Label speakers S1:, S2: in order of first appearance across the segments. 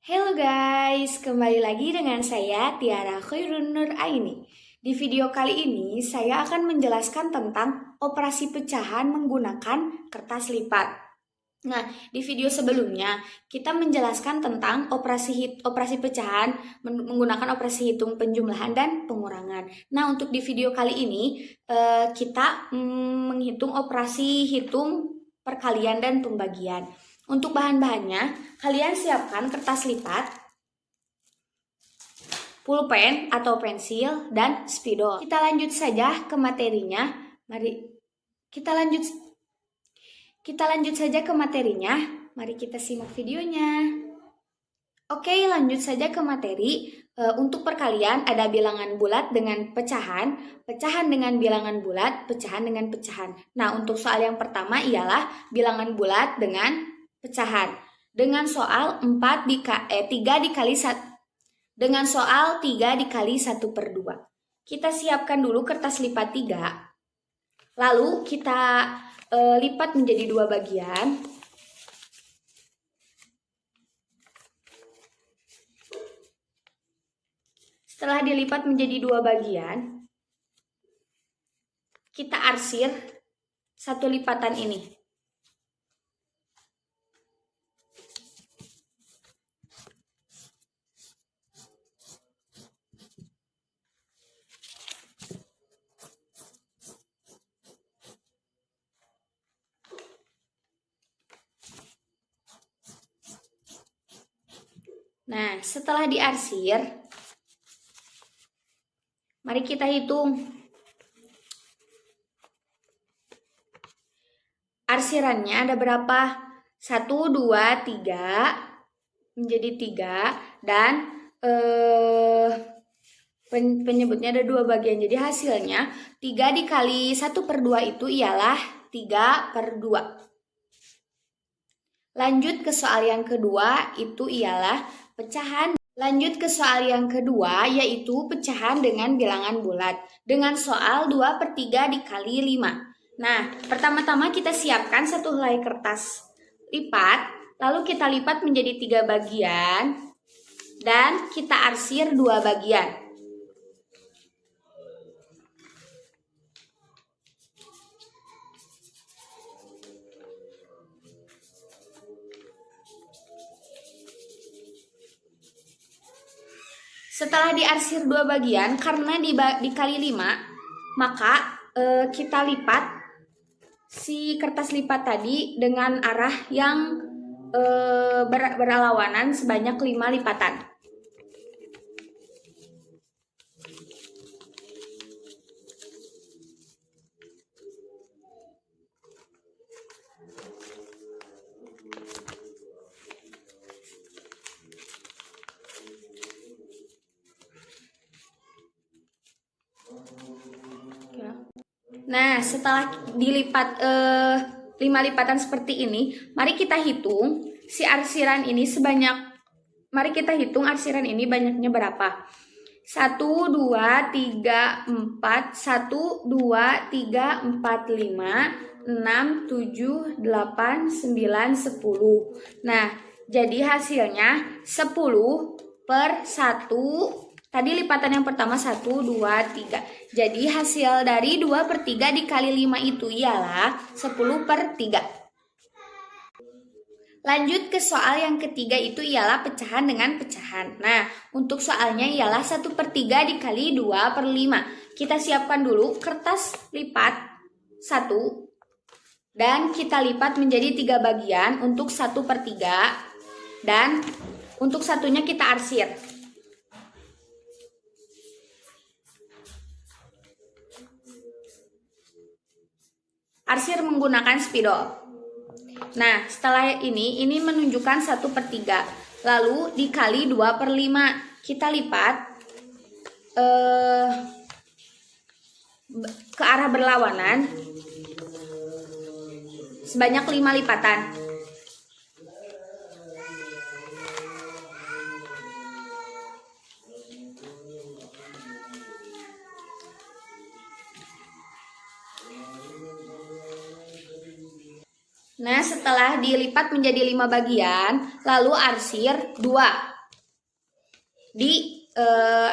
S1: Halo guys, kembali lagi dengan saya Tiara Khairun Nur Aini. Di video kali ini saya akan menjelaskan tentang operasi pecahan menggunakan kertas lipat. Nah, di video sebelumnya kita menjelaskan tentang operasi pecahan menggunakan operasi hitung penjumlahan dan pengurangan. Nah, untuk di video kali ini kita menghitung operasi hitung perkalian dan pembagian. Untuk bahan-bahannya, kalian siapkan kertas lipat, pulpen atau pensil, dan spidol. Kita lanjut saja ke materinya. Mari kita lanjut saja ke materinya. Mari kita simak videonya. Oke, lanjut saja ke materi. Untuk perkalian ada bilangan bulat dengan pecahan, pecahan dengan bilangan bulat, pecahan dengan pecahan. Nah, untuk soal yang pertama ialah bilangan bulat dengan pecahan. Dengan soal 3 dikali 1 dengan soal 3 dikali 1/2. Kita siapkan dulu kertas lipat 3. Lalu kita lipat menjadi 2 bagian. Setelah dilipat menjadi 2 bagian, kita arsir satu lipatan ini. Nah, setelah diarsir, mari kita hitung. Arsirannya ada berapa? 1, 2, 3 menjadi 3 dan penyebutnya ada 2 bagian. Jadi hasilnya 3 dikali 1/2 itu ialah 3/2. Lanjut ke soal yang kedua, itu ialah pecahan. Lanjut ke soal yang kedua, yaitu pecahan dengan bilangan bulat. Dengan soal 2/3 dikali 5. Nah, pertama-tama kita siapkan satu helai kertas lipat, lalu kita lipat menjadi 3 bagian, dan kita arsir 2 bagian. Setelah diarsir 2 bagian, karena dikali 5, maka kita lipat si kertas lipat tadi dengan arah yang berlawanan sebanyak 5 lipatan. Nah, setelah dilipat 5 lipatan seperti ini, mari kita hitung si arsiran ini banyaknya berapa. 1, 2, 3, 4, 1, 2, 3, 4, 5, 6, 7, 8, 9, 10. Nah, jadi hasilnya 10/1. Tadi lipatan yang pertama 1, 2, 3. Jadi hasil dari 2/3 dikali 5 itu ialah 10/3. Lanjut ke soal yang ketiga, itu ialah pecahan dengan pecahan. Nah, untuk soalnya ialah 1/3 dikali 2/5. Kita siapkan dulu kertas lipat 1 dan kita lipat menjadi 3 bagian untuk 1/3, dan untuk satunya kita arsir. Arsir menggunakan spidol. Nah, setelah ini menunjukkan 1/3. Lalu dikali 2/5. Kita lipat ke arah berlawanan sebanyak 5 lipatan. Nah, setelah dilipat menjadi 5 bagian, lalu arsir 2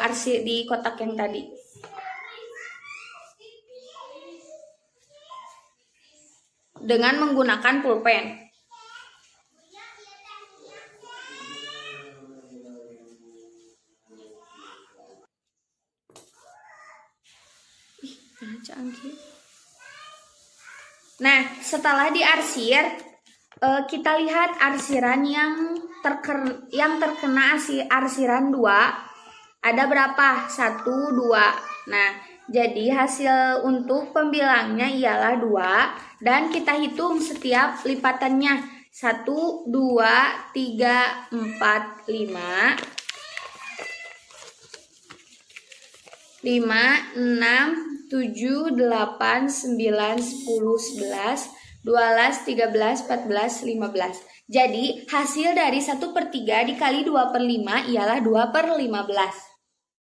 S1: arsir di kotak yang tadi. Dengan menggunakan pulpen. Nah, setelah diarsir, kita lihat arsiran yang terkena arsiran 2 ada berapa? 1, 2. Nah, jadi hasil untuk pembilangnya ialah 2 dan kita hitung setiap lipatannya. 1, 2, 3, 4, 5. 5, 6, 7, 8, 9, 10, 11, 12, 13, 14, 15. Jadi hasil dari 1/3 dikali 2/5 ialah 2/15.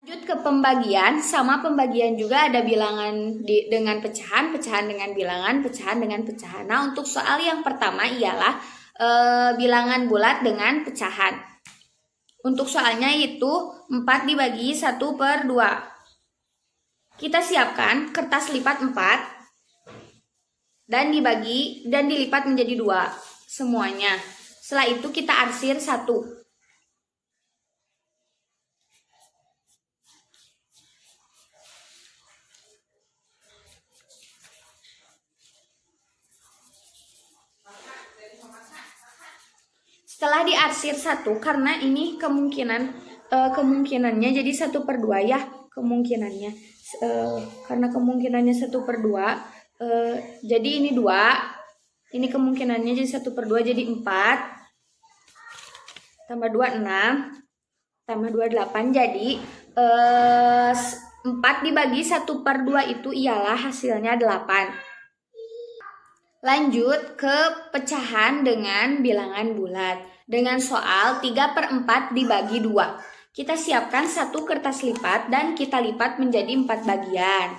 S1: Lanjut ke pembagian, sama pembagian juga ada bilangan dengan pecahan, pecahan dengan bilangan, pecahan dengan pecahan. Nah, untuk soal yang pertama ialah bilangan bulat dengan pecahan. Untuk soalnya itu 4 dibagi 1/2. Kita siapkan kertas lipat 4 dan dilipat menjadi 2 semuanya. Setelah itu kita arsir 1. Setelah diarsir 1, karena ini kemungkinannya jadi 1/2 ya, kemungkinannya. Karena kemungkinannya 1/2, jadi ini 2, ini kemungkinannya jadi 1/2, jadi 4 tambah 2 6 tambah 2 8, jadi 4 dibagi 1/2 itu ialah hasilnya 8. Lanjut ke pecahan dengan bilangan bulat dengan soal 3/4 dibagi 2. Kita siapkan 1 kertas lipat dan kita lipat menjadi 4 bagian.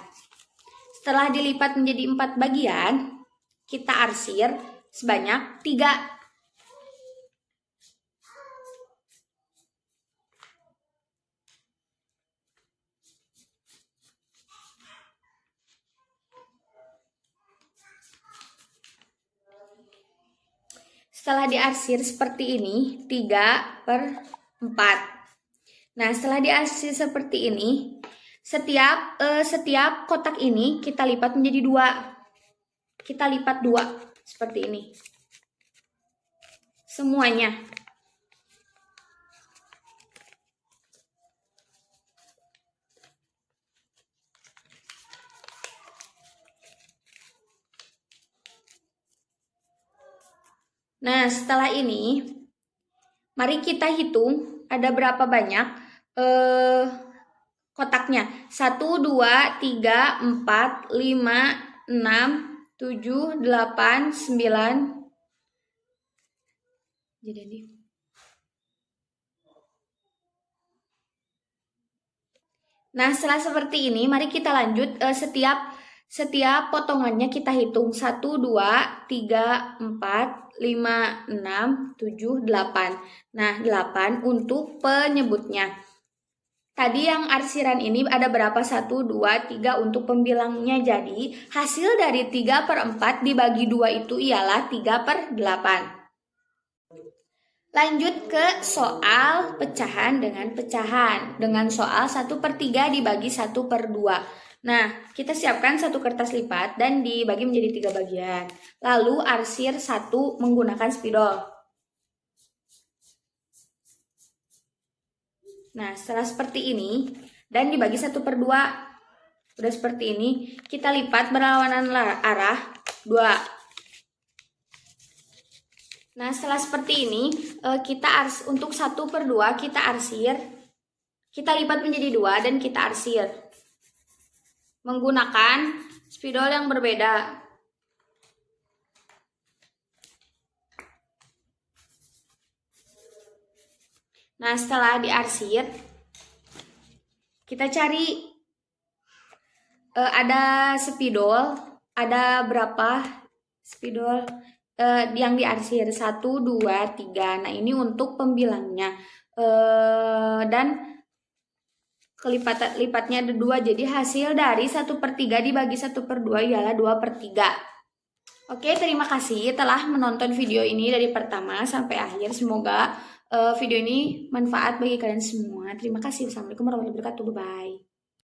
S1: Setelah dilipat menjadi 4 bagian, kita arsir sebanyak 3. Setelah diarsir seperti ini, 3/4. Nah, setelah diarsir seperti ini, setiap kotak ini kita lipat menjadi 2. Kita lipat 2 seperti ini. Semuanya. Nah, setelah ini, mari kita hitung ada berapa banyak kotaknya. 1, 2, 3, 4, 5, 6, 7, 8, 9. Jadi nah, setelah seperti ini, mari kita lanjut setiap potongannya kita hitung. 1, 2, 3, 4, 5, 6, 7, 8. Nah, 8 untuk penyebutnya. Tadi yang arsiran ini ada berapa? 1, 2, 3 untuk pembilangnya. Jadi hasil dari 3/4 dibagi 2 itu ialah 3/8. Lanjut ke soal pecahan dengan pecahan. Dengan soal 1/3 dibagi 1/2. Nah, kita siapkan 1 kertas lipat dan dibagi menjadi 3 bagian. Lalu arsir 1 menggunakan spidol. Nah, setelah seperti ini dan dibagi 1/2, udah seperti ini, kita lipat berlawanan arah 2. Nah, setelah seperti ini, untuk 1/2 kita arsir, kita lipat menjadi 2 dan kita arsir menggunakan spidol yang berbeda. Nah, setelah diarsir, kita cari ada spidol, ada berapa spidol? yang diarsir 1, 2, 3. Nah, ini untuk pembilangnya. Dan lipatnya ada 2, jadi hasil dari 1/3 dibagi 1/2 ialah 2/3. Oke, terima kasih telah menonton video ini dari pertama sampai akhir. Semoga video ini manfaat bagi kalian semua. Terima kasih. Wassalamualaikum warahmatullahi wabarakatuh. Bye-bye.